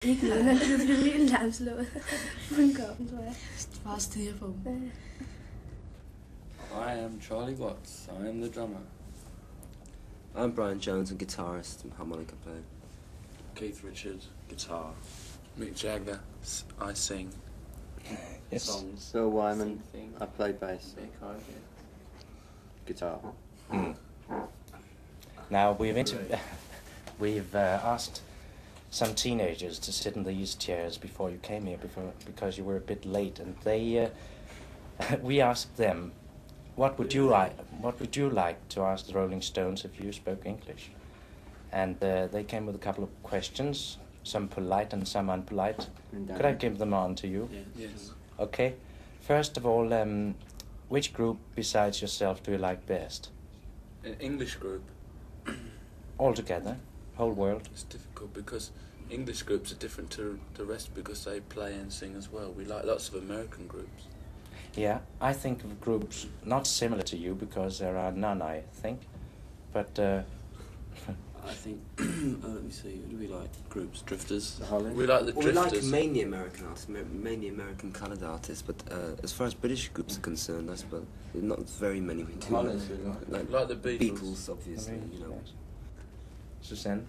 Ikke noget, men det blev helt lamslået. Fuldkommen, tror jeg. Bare stirre på dem. I am Charlie Watts. I am the drummer. I'm Brian Jones, a guitarist and harmonica player. Keith Richards, guitar. Mick Jagger. I sing. Yes. Songs. Bill Wyman, Thing. I play bass, guitar. Now we've asked some teenagers to sit in these chairs before you came here, because you were a bit late, and they we asked them, what would you like to ask the Rolling Stones if you spoke English? And they came with a couple of questions, some polite and some unpolite. Could I give them on to you? Yes. Okay. First of all, which group besides yourself do you like best? An English group. All together, whole world. It's difficult because English groups are different to the rest because they play and sing as well. We like lots of American groups. Yeah, I think of groups not similar to you because there are none, I think. But I think, let me see, who do we like? Groups, Drifters. We like the Well, we like Drifters. mainly American artists, mainly American coloured artists, but as far as British groups are concerned, I suppose not very many we do. Like the Beatles. Obviously, you know. Yes. Susanne?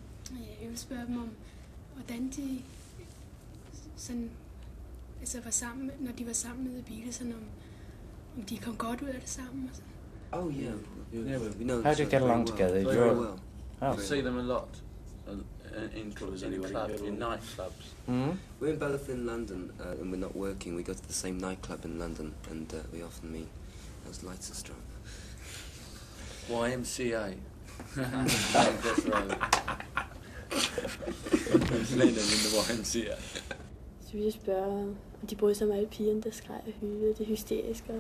Jeg vil spørge dem om, hvordan de sådan, altså var sammen, når de var sammen med Beatles, sådan om de kom godt ud af det sammen. Og sådan. Oh yeah, we know. How do you get along together? Very You're- well. Oh. We see them a lot in clubs, in nightclubs. Hmm? We're in Belfast in London, and we're not working. We go to the same nightclub in London, and we often meet. Those lights are strong. YMCA. That's right. Lennon in the YMCA. Så vil jeg spørge, om de bryder sig om alle pigerne, der skreg og hylede, det hysteriske.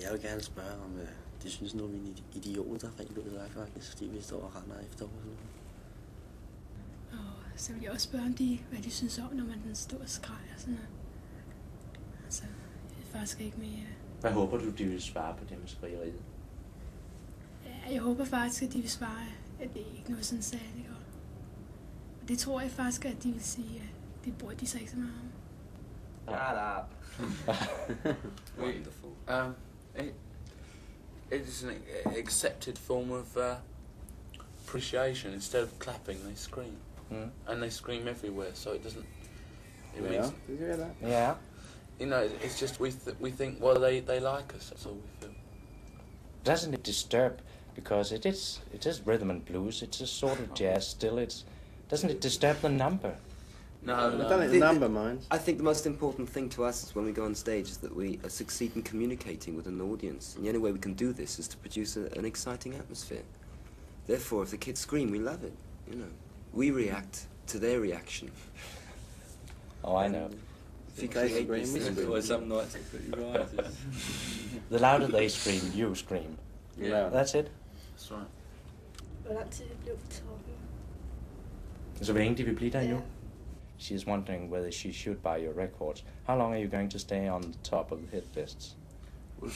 Jeg vil gerne spørge om, de synes nu, mine idioter rent ud af faktisk, fordi vi står og render efter dem. Og så vil jeg også spørge om hvad de synes om, når man står og skræger og sådan noget. Altså, jeg er faktisk ikke mere. Hvad håber du, de vil svare på det med skrigeriet? Ja, jeg håber faktisk, at de vil svare, at det ikke er noget sådan særligt godt. Og det tror jeg faktisk, at de vil sige, at det bryder de sig ikke så meget om. Wonderful. It is an accepted form of appreciation. Instead of clapping, they scream, and they scream everywhere. So it doesn't. It Yeah, means, did you hear that? Yeah. you know, it's just we think, well, they like us. That's all we feel. Doesn't it disturb, because it is rhythm and blues, it's a sort of jazz still, doesn't it disturb the number? No, I don't no. think the number minds. I think the most important thing to us is when we go on stage is that we succeed in communicating with an audience. And the only way we can do this is to produce an exciting atmosphere. Therefore, if the kids scream, we love it. You know, we react to their reaction. Oh, I know. If you They create scream, this we thing- scream. Well, some nights are pretty right. The louder they scream, you scream. Yeah. That's it. That's right. Hvor lang tid blev på toppen? Så hvor længe de vil blive der Ja. endnu? She's wondering whether she should buy your records. How long are you going to stay on the top of the hit lists? I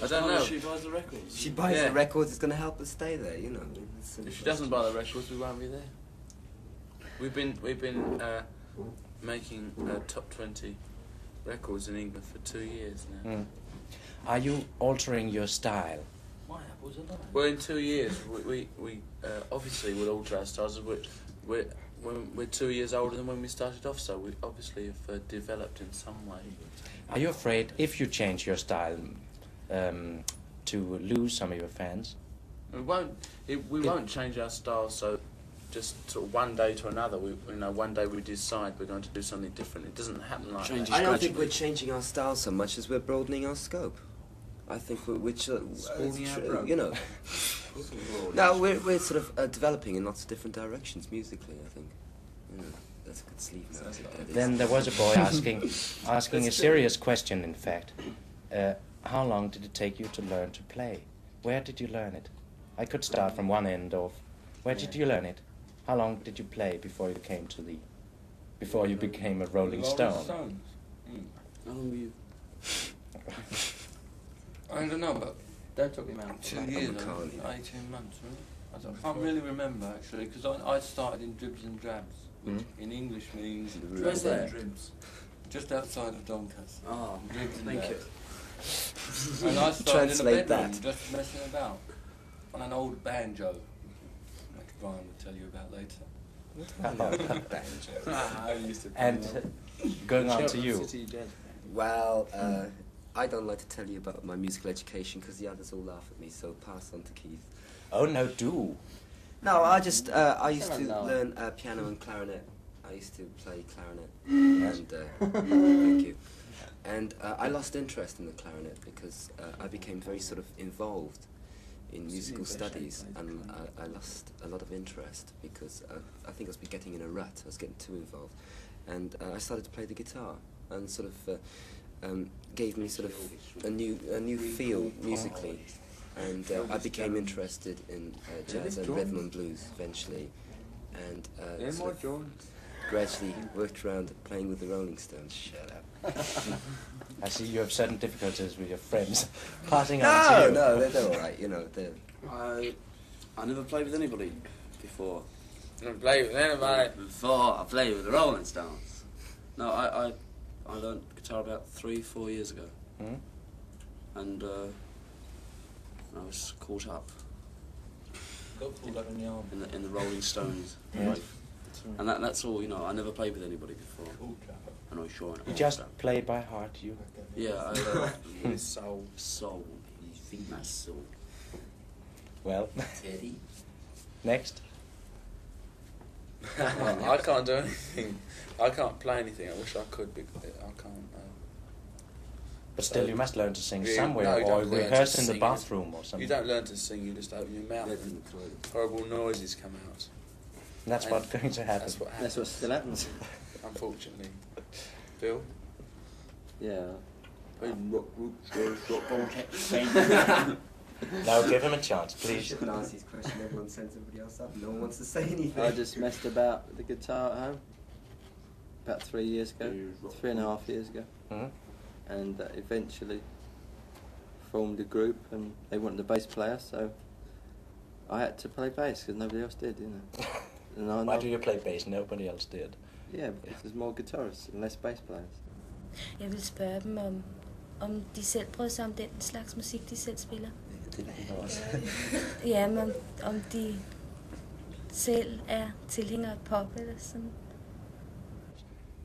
don't know. She buys the records. She buys Yeah. the records, it's going to help us stay there, you know. It's If she doesn't buy the records, we won't be there. We've been making top 20 records in England for 2 years now. Mm. Are you altering your style? Well, in 2 years, we obviously will alter our styles. We're 2 years older than when we started off, so we obviously have developed in some way. Are you afraid, if you change your style, to lose some of your fans? We won't change our style. So just sort of one day to another, one day we decide we're going to do something different. It doesn't happen like Change that. I don't think we're changing our style so much as we're broadening our scope. I think you know. No, we're sort of developing in lots of different directions musically. I think. You know, that's a good sleeve note. Then there was a boy asking a serious question, in fact. How long did it take you to learn to play? Where did you learn it? I could start from one end of. Where did you learn it? How long did you play before you became a Rolling Stone? How long were you? I don't know, but They're talking about 2 Like years, McCartney. 18 months, right? I can't really remember actually, because I started in Dribs and Drabs, which in English means Where's that? Dribs. just outside of Doncaster. Oh, Dribs and thank you. Drabs. And I started in a Translate bedroom that. just messing about on an old banjo, like Brian will tell you about later. I used to play And going on to you. City Jazz. Well, I don't like to tell you about my musical education because the others all laugh at me, so pass on to Keith. Oh no, do. No, I just, I used to No. learn piano and clarinet. I used to play clarinet, and thank you. And I lost interest in the clarinet because I became very sort of involved in musical studies, and I lost a lot of interest because I think I was getting in a rut. I was getting too involved, and I started to play the guitar, and sort of gave me sort of a new feel musically, and I became interested in jazz and rhythm and blues eventually, and sort of gradually worked around playing with the Rolling Stones. Shut up. I see you have certain difficulties with your friends. Passing on to you. No, they're all right. You know, they're. I never played with anybody before. Don't play with anybody. Before I played with the Rolling Stones. No, I learned guitar about 3-4 years ago, Hmm? and I was caught up Got pulled up in the arm. in the Rolling Stones. Yeah. Right. And that's all. You know, I never played with anybody before. And I was sure. You just play by heart, you. Yeah, His soul. soul. You think my soul. Well, Teddy. next. I can't do anything. I can't play anything. I wish I could, but I can't. But still, you must learn to sing Yeah, somewhere, no, you or don't learn rehearse to in the sing. bathroom or something. You don't learn to sing. You just open your mouth and horrible noises come out. And that's what's going to happen. That's what happens. That's what still happens. Unfortunately, Bill. Yeah. Now give him a chance, You please. shouldn't ask these questions. Everyone sends everybody else up. No one wants to say anything. I just messed about with the guitar at home about 3 years ago, 3.5 years ago, Hmm? and eventually formed a group, and they wanted a bass player, so I had to play bass because nobody else did, you know. And Why do you play bass? Nobody else did. Yeah, because there's more guitarists and less bass players. Jeg vil spørge dem om de selv bryder sig om den slags musik, de selv spiller. Ja, men om de selv er tilhængere af pop eller sådan.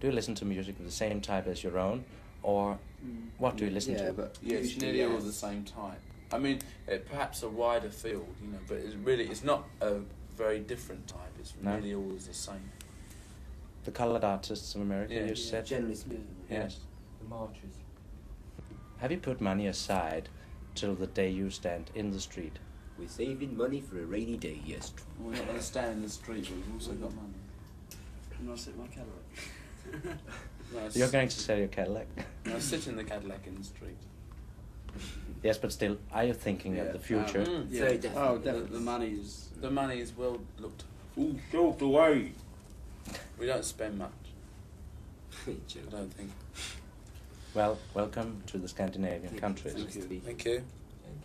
Do you listen to music of the same type as your own, or what do you listen Yeah, to? but Yeah, it's nearly all the same type. I mean, perhaps a wider field, you know, but it's not a very different type. It's No. really all the same. The colored artists of America, Yeah. you said? Generally speaking. Yes. The marches. Have you put money aside till the day you stand in the street? We're saving money for a rainy day, yes. We're not going to stand in the street, but we've also got money. Can I sit in my Cadillac? No, You're going to sell your Cadillac? I sit in the Cadillac in the street. Yes, but still, are you thinking of the future? Very definitely. Oh, The definitely. money's. The money is well looked. All shoved away. We don't spend much, I Joke. don't think. Well, welcome to the Scandinavian countries. Thank you. Thank you.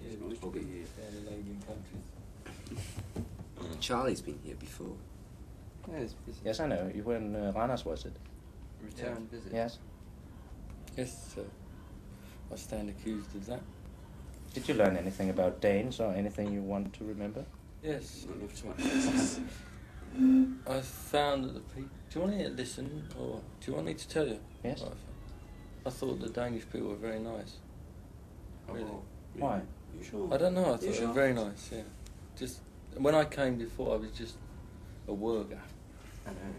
It's nice to be here. Scandinavian countries. Charlie's been here before. Yeah, it's busy. Yes, I know. You were in Randers, was it? Return visit. Yes. Yes, sir. I stand accused of that. Did you learn anything about Danes or anything you want to remember? Yes. I love to access. I found that the people. Do you want to listen, or do you want me to tell you? Yes. what I found? I thought the Danish people were very nice. Really? Why? You sure? I don't know. I thought You they sure? were very nice. Yeah. Just when I came before, I was just a worker. I know.